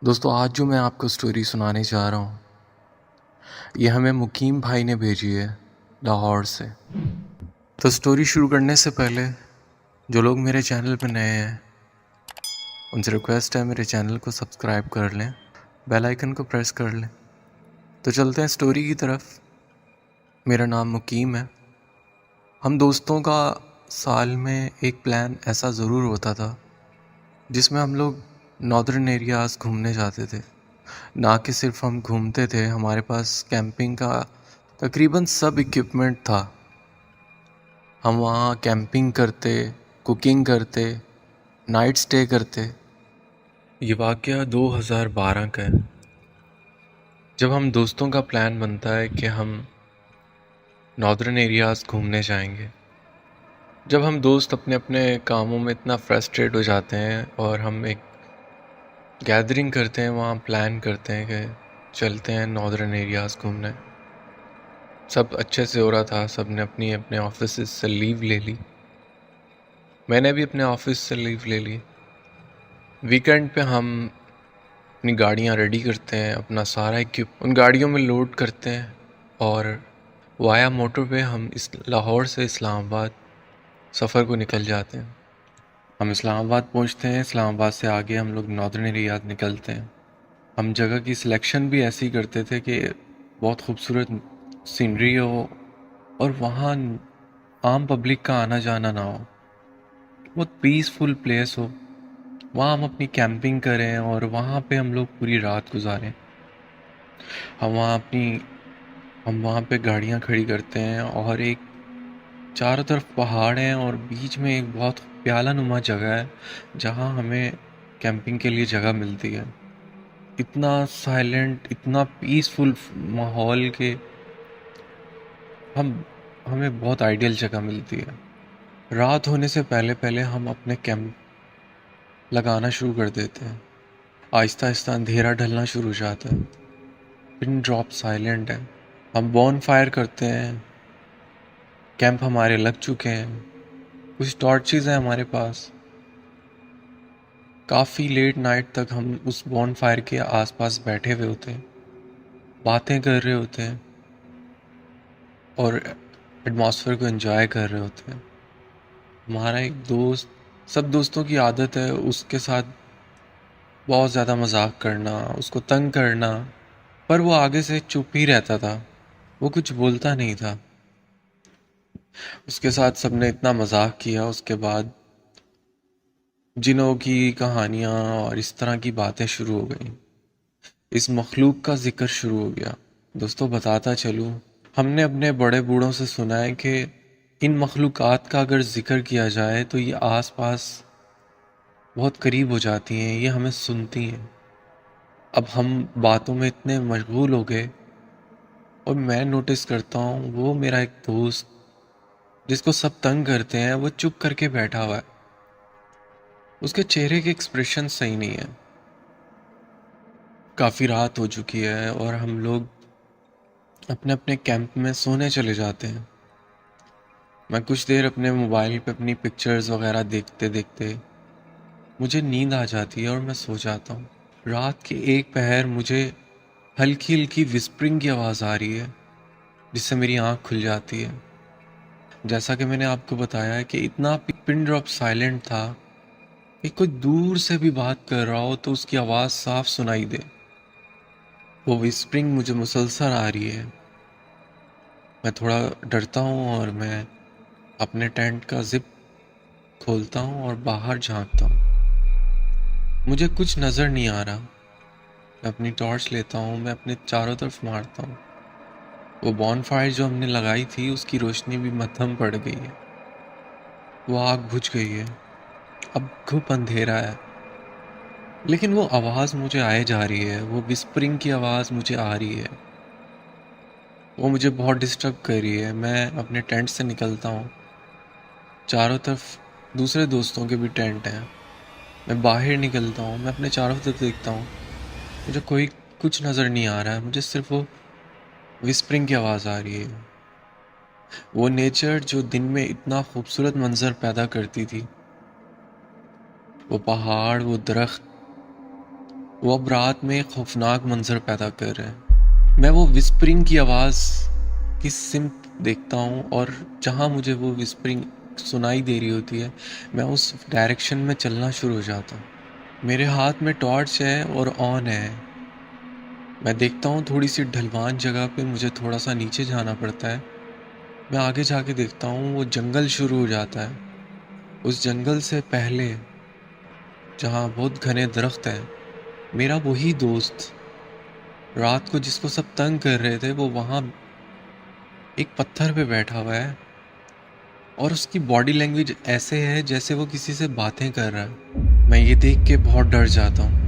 दोस्तों आज जो मैं आपको स्टोरी सुनाने जा रहा हूँ ये हमें मुकीम भाई ने भेजी है लाहौर से। तो स्टोरी शुरू करने से पहले जो लोग मेरे चैनल पर नए हैं उनसे रिक्वेस्ट है मेरे चैनल को सब्सक्राइब कर लें, बेल आइकन को प्रेस कर लें। तो चलते हैं स्टोरी की तरफ। मेरा नाम मुकीम है। हम दोस्तों का साल में एक प्लान ऐसा ज़रूर होता था जिसमें हम लोग नॉर्दर्न एरियाज़ घूमने जाते थे। ना कि सिर्फ हम घूमते थे, हमारे पास कैंपिंग का तकरीबन सब इक्विपमेंट था। हम वहाँ कैंपिंग करते, कुकिंग करते, नाइट स्टे करते। ये वाक़या 2012 का है, जब हम दोस्तों का प्लान बनता है कि हम नॉर्दर्न एरियाज़ घूमने जाएंगे। जब हम दोस्त अपने अपने कामों में इतना फ्रस्ट्रेट हो जाते हैं और हम एक गैदरिंग करते हैं, वहाँ प्लान करते हैं कि चलते हैं नॉर्दर्न एरियाज़ घूमने। सब अच्छे से हो रहा था, सब ने अपनी अपने ऑफिस से लीव ले ली। मैंने भी अपने ऑफिस से लीव ले ली। वीकेंड पे हम अपनी गाड़ियाँ रेडी करते हैं, अपना सारा इक्विप उन गाड़ियों में लोड करते हैं और वाया मोटर पे हम इस लाहौर से इस्लामाबाद सफ़र को निकल जाते हैं। हम इस्लामाबाद पहुंचते हैं, इस्लामाबाद से आगे हम लोग नॉर्दर्न एरियाज निकलते हैं। हम जगह की सिलेक्शन भी ऐसी करते थे कि बहुत खूबसूरत सीनरी हो और वहाँ आम पब्लिक का आना जाना ना हो, बहुत पीसफुल प्लेस हो। वहाँ हम अपनी कैंपिंग करें और वहाँ पे हम लोग पूरी रात गुजारें। हम वहाँ अपनी हम वहाँ पे गाड़ियाँ खड़ी करते हैं और एक चारों तरफ पहाड़ हैं और बीच में एक बहुत प्याला नुमा जगह है जहाँ हमें कैंपिंग के लिए जगह मिलती है। इतना साइलेंट, इतना पीसफुल माहौल के हम हमें बहुत आइडियल जगह मिलती है। रात होने से पहले पहले हम अपने कैंप लगाना शुरू कर देते हैं। आहिस्ता आहिस्ता अंधेरा ढलना शुरू हो जाता है। पिन ड्रॉप साइलेंट है। हम बॉन फायर करते हैं। कैंप हमारे लग चुके हैं। कुछ टॉर्चेस हैं हमारे पास। काफ़ी लेट नाइट तक हम उस बॉन फायर के आसपास बैठे हुए होते हैं, बातें कर रहे होते हैं और एटमॉस्फेयर को एंजॉय कर रहे होते हैं। हमारा एक दोस्त, सब दोस्तों की आदत है उसके साथ बहुत ज़्यादा मजाक करना, उसको तंग करना, पर वो आगे से चुप ही रहता था, वो कुछ बोलता नहीं था। उसके साथ सबने इतना मजाक किया, उसके बाद जिनों की कहानियाँ और इस तरह की बातें शुरू हो गई। इस मखलूक का जिक्र शुरू हो गया। दोस्तों बताता चलूँ, हमने अपने बड़े बूढ़ों से सुना है कि इन मखलूक़ात का अगर जिक्र किया जाए तो ये आस पास बहुत करीब हो जाती हैं, ये हमें सुनती हैं। अब हम बातों में इतने मशगूल हो गए और मैं नोटिस करता हूँ वो मेरा एक दोस्त जिसको सब तंग करते हैं, वो चुप करके बैठा हुआ है। उसके चेहरे के एक्सप्रेशन सही नहीं है। काफ़ी रात हो चुकी है और हम लोग अपने अपने कैंप में सोने चले जाते हैं। मैं कुछ देर अपने मोबाइल पे अपनी पिक्चर्स वगैरह देखते देखते मुझे नींद आ जाती है और मैं सो जाता हूँ। रात के एक पहर मुझे हल्की हल्की विस्परिंग की आवाज़ आ रही है जिससे मेरी आँख खुल जाती है। जैसा कि मैंने आपको बताया है कि इतना पिन ड्रॉप साइलेंट था कि कोई दूर से भी बात कर रहा हो तो उसकी आवाज़ साफ सुनाई दे। वो विस्परिंग मुझे मुसलसल आ रही है। मैं थोड़ा डरता हूँ और मैं अपने टेंट का जिप खोलता हूँ और बाहर झांकता हूँ। मुझे कुछ नज़र नहीं आ रहा। मैं अपनी टॉर्च लेता हूँ, मैं अपने चारों तरफ मारता हूँ। वो बॉन फायर जो हमने लगाई थी उसकी रोशनी भी मद्धम पड़ गई है। वो आग बुझ गई है। अब घुप अंधेरा है, लेकिन वो आवाज़ मुझे आए जा रही है। वो विस्परिंग की आवाज़ मुझे आ रही है। वो मुझे बहुत डिस्टर्ब कर रही है। मैं अपने टेंट से निकलता हूँ। चारों तरफ दूसरे दोस्तों के भी टेंट हैं। मैं बाहर निकलता हूँ, मैं अपने चारों तरफ देखता हूँ। मुझे कोई कुछ नज़र नहीं आ रहा है। मुझे सिर्फ वो विस्परिंग की आवाज़ आ रही है। वो नेचर जो दिन में इतना खूबसूरत मंजर पैदा करती थी, वो पहाड़, वो दरख्त, वो अब रात में एक खौफनाक मंजर पैदा कर रहे हैं। मैं वो विस्परिंग की आवाज़ की सिम्प देखता हूँ और जहाँ मुझे वो विस्परिंग सुनाई दे रही होती है, मैं उस डायरेक्शन में चलना शुरू हो जाता हूँ। मेरे हाथ में टॉर्च है और ऑन है। मैं देखता हूँ थोड़ी सी ढलवान जगह पे मुझे थोड़ा सा नीचे जाना पड़ता है। मैं आगे जाके देखता हूँ वो जंगल शुरू हो जाता है। उस जंगल से पहले जहाँ बहुत घने दरख्त हैं, मेरा वही दोस्त रात को जिसको सब तंग कर रहे थे, वो वहाँ एक पत्थर पे बैठा हुआ है और उसकी बॉडी लैंग्वेज ऐसे है जैसे वो किसी से बातें कर रहा है। मैं ये देख के बहुत डर जाता हूँ।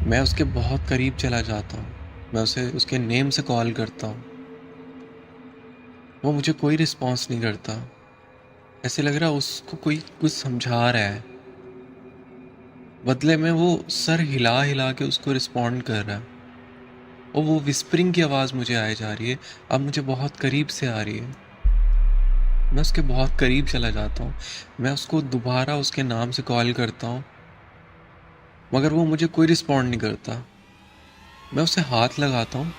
मैं उसके बहुत करीब चला जाता हूँ। मैं उसे उसके नेम से कॉल करता हूँ। वो मुझे कोई रिस्पॉन्स नहीं करता। ऐसे लग रहा है उसको कोई कुछ समझा रहा है। बदले में वो सर हिला हिला के उसको रिस्पॉन्ड कर रहा है और वो विस्परिंग की आवाज़ मुझे आए जा रही है। अब मुझे बहुत करीब से आ रही है। मैं उसके बहुत करीब चला जाता हूँ। मैं उसको दोबारा उसके नाम से कॉल करता हूँ, मगर वो मुझे कोई रिस्पॉन्ड नहीं करता। मैं उसे हाथ लगाता हूँ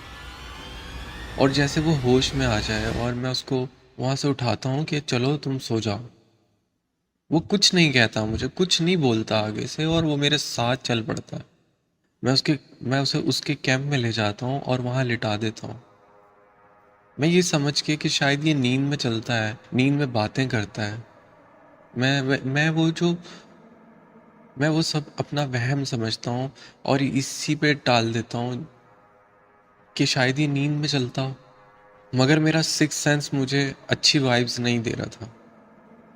और जैसे वो होश में आ जाए और मैं उसको वहाँ से उठाता हूँ कि चलो तुम सो जाओ, वो कुछ नहीं कहता, मुझे कुछ नहीं बोलता आगे से और वो मेरे साथ चल पड़ता है। मैं उसे उसके कैंप में ले जाता हूँ और वहाँ लिटा देता हूँ। मैं ये समझ के कि शायद ये नींद में चलता है, नींद में बातें करता है। मैं वो सब अपना वहम समझता हूँ और इसी पे टाल देता हूँ कि शायद ये नींद में चलता हो। मगर मेरा सिक्स सेंस मुझे अच्छी वाइब्स नहीं दे रहा था।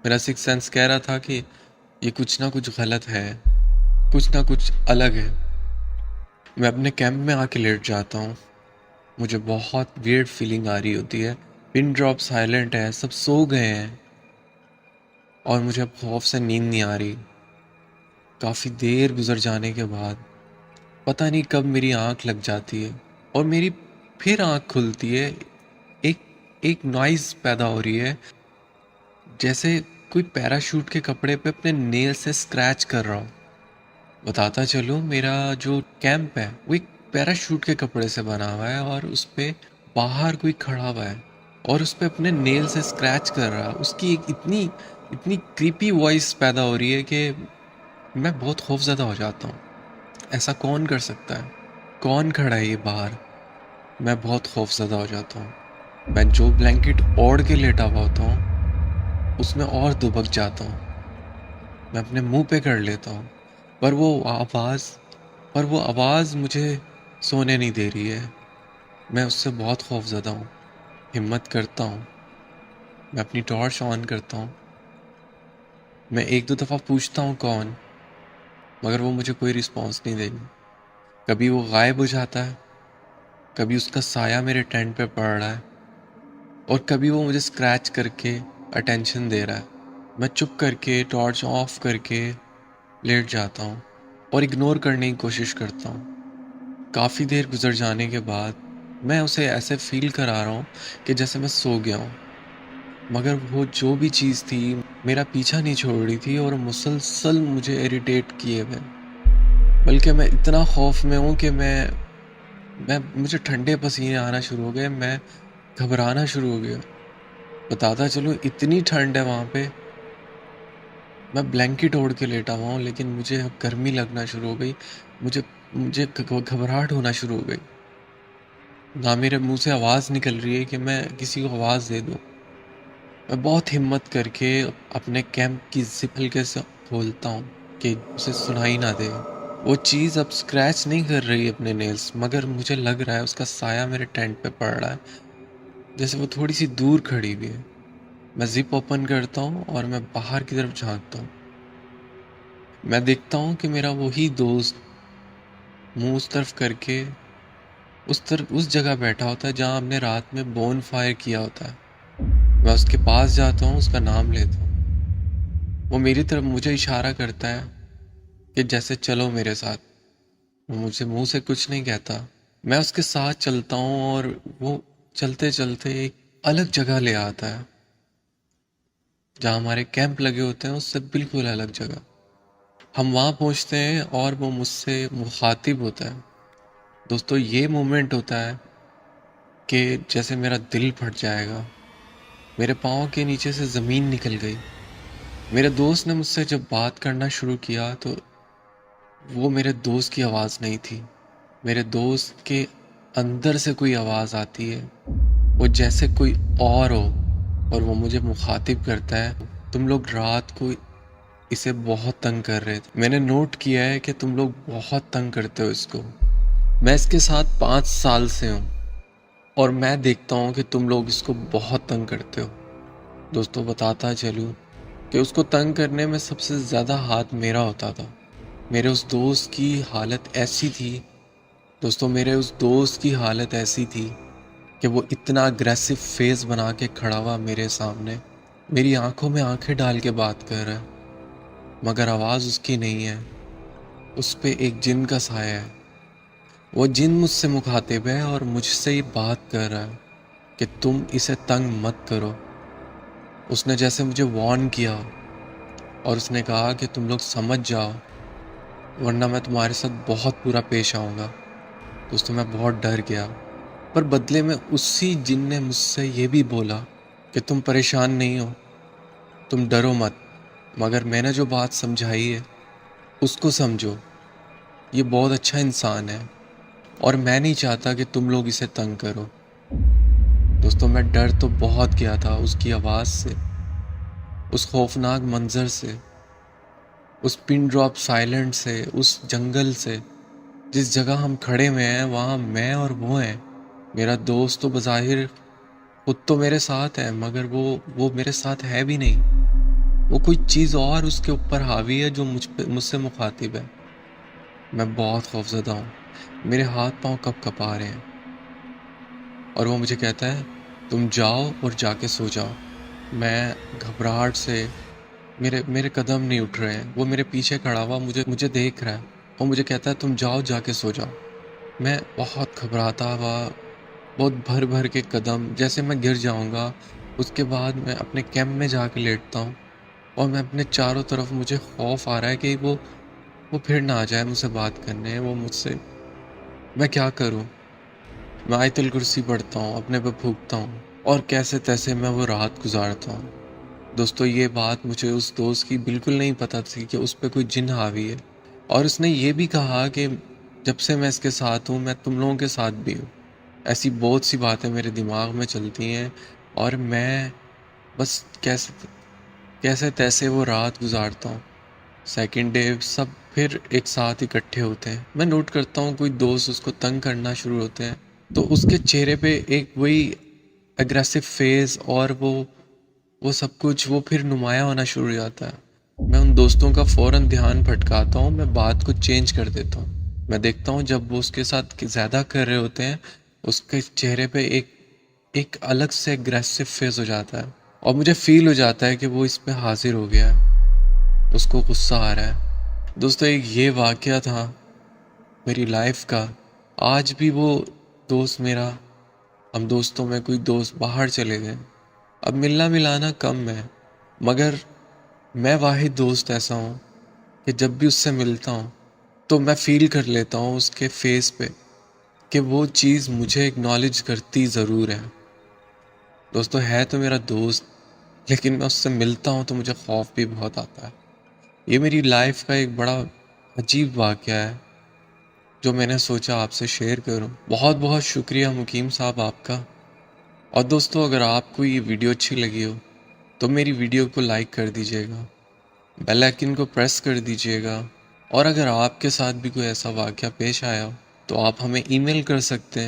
मेरा सिक्स सेंस कह रहा था कि ये कुछ ना कुछ गलत है, कुछ ना कुछ अलग है। मैं अपने कैंप में आके लेट जाता हूँ। मुझे बहुत वियर्ड फीलिंग आ रही होती है। पिन ड्रॉप साइलेंट है, सब सो गए हैं और मुझे अब खौफ से नींद नहीं आ रही। काफ़ी देर गुजर जाने के बाद पता नहीं कब मेरी आंख लग जाती है और मेरी फिर आंख खुलती है। एक एक नॉइज़ पैदा हो रही है, जैसे कोई पैराशूट के कपड़े पे अपने नेल से स्क्रैच कर रहा हो। बताता चलूँ, मेरा जो कैंप है वो एक पैराशूट के कपड़े से बना हुआ है और उस पे बाहर कोई खड़ा हुआ है और उस पे अपने नेल से स्क्रैच कर रहा है। उसकी एक इतनी इतनी क्रीपी वॉइस पैदा हो रही है कि मैं बहुत खौफज़दा हो जाता हूँ। ऐसा कौन कर सकता है? कौन खड़ा है ये बाहर? मैं बहुत खौफज़दा हो जाता हूँ। मैं जो ब्लैंकेट ओढ़ के लेटा हुआ होता हूँ उसमें और दुबक जाता हूँ। मैं अपने मुंह पे कर लेता हूँ, पर वो आवाज़ मुझे सोने नहीं दे रही है। मैं उससे बहुत खौफज़दा हूँ। हिम्मत करता हूँ, मैं अपनी टॉर्च ऑन करता हूँ। मैं एक दो दफ़ा पूछता हूँ कौन, मगर वो मुझे कोई रिस्पॉन्स नहीं देगी। कभी वो गायब हो जाता है, कभी उसका साया मेरे टेंट पे पड़ रहा है और कभी वो मुझे स्क्रैच करके अटेंशन दे रहा है। मैं चुप करके टॉर्च ऑफ करके लेट जाता हूँ और इग्नोर करने की कोशिश करता हूँ। काफ़ी देर गुजर जाने के बाद मैं उसे ऐसे फील करा रहा हूँ कि जैसे मैं सो गया हूँ, मगर वो जो भी चीज़ थी मेरा पीछा नहीं छोड़ रही थी और मुसलसल मुझे इरिटेट किए हुए। बल्कि मैं इतना खौफ में हूँ कि मैं मुझे ठंडे पसीने आना शुरू हो गए। मैं घबराना शुरू हो गया। बताता चलूँ, इतनी ठंड है वहाँ पे। मैं ब्लैंकेट ओढ़ के लेटा हुआ हूँ लेकिन मुझे अब गर्मी लगना शुरू हो गई। मुझे मुझे घबराहट होना शुरू हो गई। ना मेरे मुंह से आवाज़ निकल रही है कि मैं किसी को आवाज़ दे दूँ। मैं बहुत हिम्मत करके अपने कैंप की जिप हल्के से खोलता हूँ कि उसे सुनाई ना दे। वो चीज़ अब स्क्रैच नहीं कर रही है अपने नेल्स, मगर मुझे लग रहा है उसका साया मेरे टेंट पे पड़ रहा है, जैसे वो थोड़ी सी दूर खड़ी हुई है। मैं जिप ओपन करता हूँ और मैं बाहर की तरफ झांकता हूँ। मैं देखता हूँ कि मेरा वही दोस्त मुंह उस तरफ करके उस जगह बैठा होता है जहाँ हमने रात में बोन फायर किया होता है। मैं उसके पास जाता हूँ, उसका नाम लेता हूँ। वो मेरी तरफ मुझे इशारा करता है कि जैसे चलो मेरे साथ। वो मुझे मुंह से कुछ नहीं कहता। मैं उसके साथ चलता हूँ और वो चलते चलते एक अलग जगह ले आता है, जहाँ हमारे कैंप लगे होते हैं उससे बिल्कुल अलग जगह। हम वहाँ पहुँचते हैं और वो मुझसे मुखातिब होता है। दोस्तों ये मोमेंट होता है कि जैसे मेरा दिल फट जाएगा, मेरे पाँव के नीचे से ज़मीन निकल गई। मेरे दोस्त ने मुझसे जब बात करना शुरू किया तो वो मेरे दोस्त की आवाज़ नहीं थी, मेरे दोस्त के अंदर से कोई आवाज़ आती है, वो जैसे कोई और हो, और वो मुझे मुखातिब करता है, तुम लोग रात को इसे बहुत तंग कर रहे थे। मैंने नोट किया है कि तुम लोग बहुत तंग करते हो इसको। मैं इसके साथ 5 साल से हूँ और मैं देखता हूँ कि तुम लोग इसको बहुत तंग करते हो। दोस्तों बताता चलूँ कि उसको तंग करने में सबसे ज़्यादा हाथ मेरा होता था। मेरे उस दोस्त की हालत ऐसी थी, दोस्तों मेरे उस दोस्त की हालत ऐसी थी कि वो इतना अग्रेसिव फेस बना के खड़ा हुआ मेरे सामने, मेरी आंखों में आंखें डाल के बात कर रहा है, मगर आवाज़ उसकी नहीं है, उस पे एक जिन का साया है। वो जिन मुझसे मुखातिब है और मुझसे ये बात कर रहा है कि तुम इसे तंग मत करो। उसने जैसे मुझे वार्न किया और उसने कहा कि तुम लोग समझ जाओ, वरना मैं तुम्हारे साथ बहुत बुरा पेश आऊँगा। दोस्तों मैं बहुत डर गया, पर बदले में उसी जिन ने मुझसे ये भी बोला कि तुम परेशान नहीं हो, तुम डरो मत, मगर मैंने जो बात समझाई है उसको समझो। ये बहुत अच्छा इंसान है और मैं नहीं चाहता कि तुम लोग इसे तंग करो। दोस्तों मैं डर तो बहुत गया था उसकी आवाज़ से, उस खौफनाक मंजर से, उस पिन ड्रॉप साइलेंट से, उस जंगल से। जिस जगह हम खड़े हुए हैं वहाँ मैं और वो हैं। मेरा दोस्त तो बज़ाहिर खुद तो मेरे साथ है, मगर वो मेरे साथ है भी नहीं। वो कोई चीज़ और उसके ऊपर हावी है जो मुझसे मुखातिब है। मैं बहुत खौफज़दा हूँ, मेरे हाथ पाँव कब कपा रहे हैं। और वो मुझे कहता है तुम जाओ और जाके सो जाओ। मैं घबराहट से, मेरे मेरे कदम नहीं उठ रहे हैं। वो मेरे पीछे खड़ा हुआ मुझे मुझे देख रहा है और मुझे कहता है तुम जाओ जाके सो जाओ। मैं बहुत घबराता हुआ, बहुत भर भर के कदम, जैसे मैं गिर जाऊंगा। उसके बाद मैं अपने कैंप में जाके लेटता हूँ और मैं अपने चारों तरफ, मुझे खौफ आ रहा है कि वो फिर ना आ जाए मुझसे बात करने, वो मुझसे, मैं क्या करूँ। मैं आयतुल कुर्सी पढ़ता हूँ, अपने पे फूंकता हूँ और कैसे तैसे मैं वो रात गुजारता हूँ। दोस्तों ये बात मुझे उस दोस्त की बिल्कुल नहीं पता थी कि उस पे कोई जिन हावी है। और उसने ये भी कहा कि जब से मैं इसके साथ हूँ मैं तुम लोगों के साथ भी हूँ। ऐसी बहुत सी बातें मेरे दिमाग में चलती हैं और मैं बस कैसे कैसे तैसे वो रात गुजारता हूँ। सेकंड डे सब फिर एक साथ इकट्ठे होते हैं। मैं नोट करता हूँ कोई दोस्त उसको तंग करना शुरू होते हैं तो उसके चेहरे पे एक वही एग्रेसिव फेस और वो सब कुछ वो फिर नुमाया होना शुरू हो जाता है। मैं उन दोस्तों का फ़ौरन ध्यान भटकाता हूँ, मैं बात को चेंज कर देता हूँ। मैं देखता हूँ जब वो उसके साथ ज़्यादा कर रहे होते हैं, उसके चेहरे पे एक एक अलग से एग्रेसिव फेस हो जाता है और मुझे फील हो जाता है कि वो इस पे हाजिर हो गया है, उसको गुस्सा आ रहा है। दोस्तों एक ये वाक़या था मेरी लाइफ का। आज भी वो दोस्त मेरा, हम दोस्तों में कोई दोस्त बाहर चले गए, अब मिलना मिलाना कम है, मगर मैं वाहिद दोस्त ऐसा हूँ कि जब भी उससे मिलता हूँ तो मैं फील कर लेता हूँ उसके फेस पे कि वो चीज़ मुझे एक्नॉलेज करती ज़रूर है। दोस्तों है तो मेरा दोस्त, लेकिन मैं उससे मिलता हूँ तो मुझे खौफ भी बहुत आता है। ये मेरी लाइफ का एक बड़ा अजीब वाक़या है जो मैंने सोचा आपसे शेयर करूं। बहुत बहुत शुक्रिया मुकीम साहब आपका। और दोस्तों अगर आपको ये वीडियो अच्छी लगी हो तो मेरी वीडियो को लाइक कर दीजिएगा, बेल आइकन को प्रेस कर दीजिएगा। और अगर आपके साथ भी कोई ऐसा वाक़या पेश आया हो तो आप हमें ईमेल कर सकते हैं।